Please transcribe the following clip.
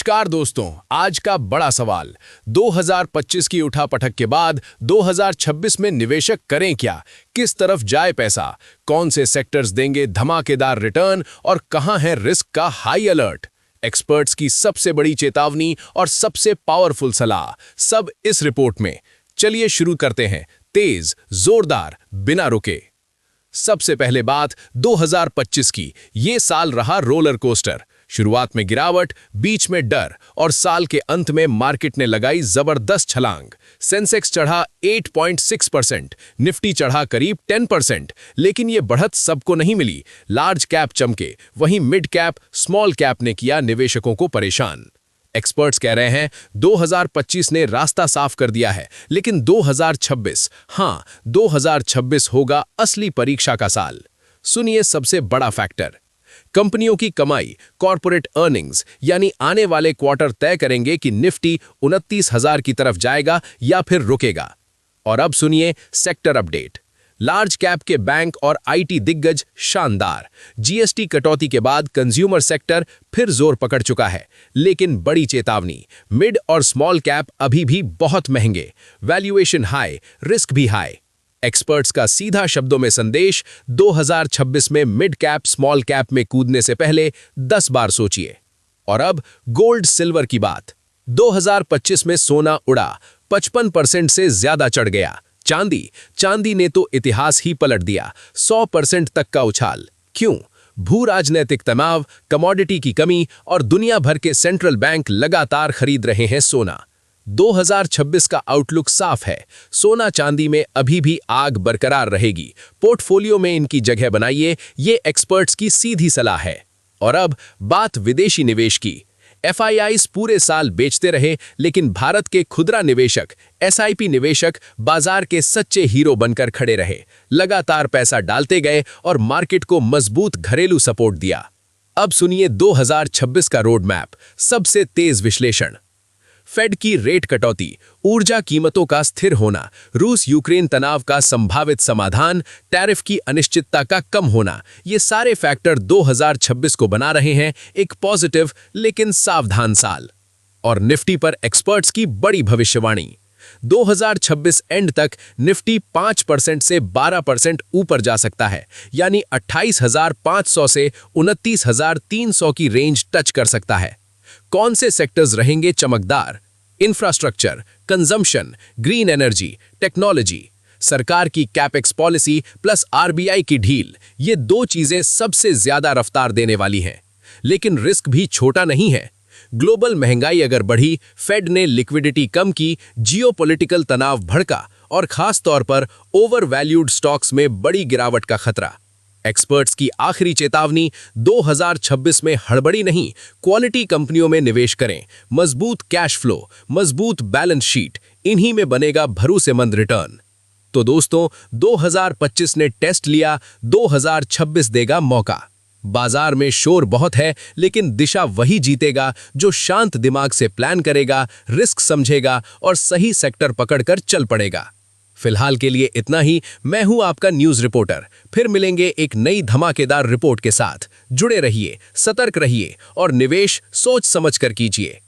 नमस्कार दोस्तों, आज का बड़ा सवाल 2025 की उठापटक के बाद 2026 में निवेशक करें क्या, किस तरफ जाए पैसा, कौन से सेक्टर्स देंगे धमाकेदार रिटर्न और कहां है रिस्क का हाई अलर्ट। एक्सपर्ट्स की सबसे बड़ी चेतावनी और सबसे पावरफुल सलाह, सब इस रिपोर्ट में। चलिए शुरू करते हैं, तेज, जोरदार, बिना रुके। सबसे पहले बात 2025 की। ये साल रहा रोलर कोस्टर। शुरुआत में गिरावट, बीच में डर और साल के अंत में मार्केट ने लगाई जबरदस्त छलांग। सेंसेक्स चढ़ा 8.6%, निफ्टी चढ़ा करीब 10%। लेकिन ये बढ़त सबको नहीं मिली। लार्ज कैप चमके, वहीं मिड कैप, स्मॉल कैप ने किया निवेशकों को परेशान। एक्सपर्ट्स कह रहे हैं 2025 ने रास्ता साफ कर दिया है, लेकिन 2026 होगा असली परीक्षा का साल। सुनिए सबसे बड़ा फैक्टर। कंपनियों की कमाई, कॉर्पोरेट अर्निंग्स, यानी आने वाले क्वार्टर तय करेंगे कि निफ्टी 29,000 की तरफ जाएगा या फिर रुकेगा। और अब सुनिए सेक्टर अपडेट। लार्ज कैप के बैंक और आईटी दिग्गज शानदार। जीएसटी कटौती के बाद कंज्यूमर सेक्टर फिर जोर पकड़ चुका है, लेकिन बड़ी चेतावनी, मिड और स्मॉल कैप अभी भी बहुत महंगे, वैल्यूएशन हाई, रिस्क भी हाई। एक्सपर्ट्स का सीधा शब्दों में संदेश, 2026 में मिड कैप स्मॉल कैप में कूदने से पहले 10 बार सोचिए। और अब गोल्ड सिल्वर की बात। 2025 में सोना उड़ा, 55% से ज्यादा चढ़ गया। चांदी ने तो इतिहास ही पलट दिया, 100% तक का उछाल। क्यों? भू राजनैतिक तनाव, कमोडिटी की कमी और दुनिया भर के सेंट्रल बैंक लगातार खरीद रहे हैं सोना। 2026 का आउटलुक साफ है। सोना चांदी में अभी भी आग बरकरार रहेगी। पोर्टफोलियो में इनकी जगह बनाइए, ये एक्सपर्ट्स की सीधी सलाह है। और अब बात विदेशी निवेश की। एफआईआईज पूरे साल बेचते रहे, लेकिन भारत के खुदरा निवेशक, एसआईपी निवेशक बाजार के सच्चे हीरो बनकर खड़े रहे, लगातार पैसा डालते गए और मार्केट को मजबूत घरेलू सपोर्ट दिया। अब सुनिए 2026 का रोड मैप, सबसे तेज विश्लेषण। फेड की रेट कटौती, ऊर्जा कीमतों का स्थिर होना, रूस यूक्रेन तनाव का संभावित समाधान, टैरिफ की अनिश्चितता का कम होना, ये सारे फैक्टर 2026 को बना रहे हैं एक पॉजिटिव लेकिन सावधान साल। और निफ्टी पर एक्सपर्ट्स की बड़ी भविष्यवाणी। 2026 एंड तक निफ्टी 5% से 12% ऊपर जा सकता है, यानी 28,500 से 29,300 की रेंज टच कर सकता है। कौन से सेक्टर्स रहेंगे चमकदार? Infrastructure, consumption, green energy, technology. सरकार की कैपेक्स पॉलिसी प्लस आरबीआई की ढील, ये दो चीजें सबसे ज्यादा रफ्तार देने वाली हैं। लेकिन रिस्क भी छोटा नहीं है। ग्लोबल महंगाई अगर बढ़ी, फेड ने लिक्विडिटी कम की, जियोपॉलिटिकल तनाव भड़का और खास तौर पर ओवर वैल्यूड स्टॉक्स में बड़ी गिरावट का खतरा। एक्सपर्ट्स की आखिरी चेतावनी, 2026 में हड़बड़ी नहीं, क्वालिटी कंपनियों में निवेश करें। मजबूत कैश फ्लो, मजबूत बैलेंस शीट, इन्हीं में बनेगा भरोसेमंद रिटर्न। तो दोस्तों, 2025 ने टेस्ट लिया, 2026 देगा मौका। बाजार में शोर बहुत है, लेकिन दिशा वही जीतेगा जो शांत दिमाग से प्लान करेगा, रिस्क समझेगा और सही सेक्टर पकड़कर चल पड़ेगा। फिलहाल के लिए इतना ही। मैं हूं आपका न्यूज रिपोर्टर। फिर मिलेंगे एक नई धमाकेदार रिपोर्ट के साथ। जुड़े रहिए, सतर्क रहिए और निवेश सोच समझकर कीजिए।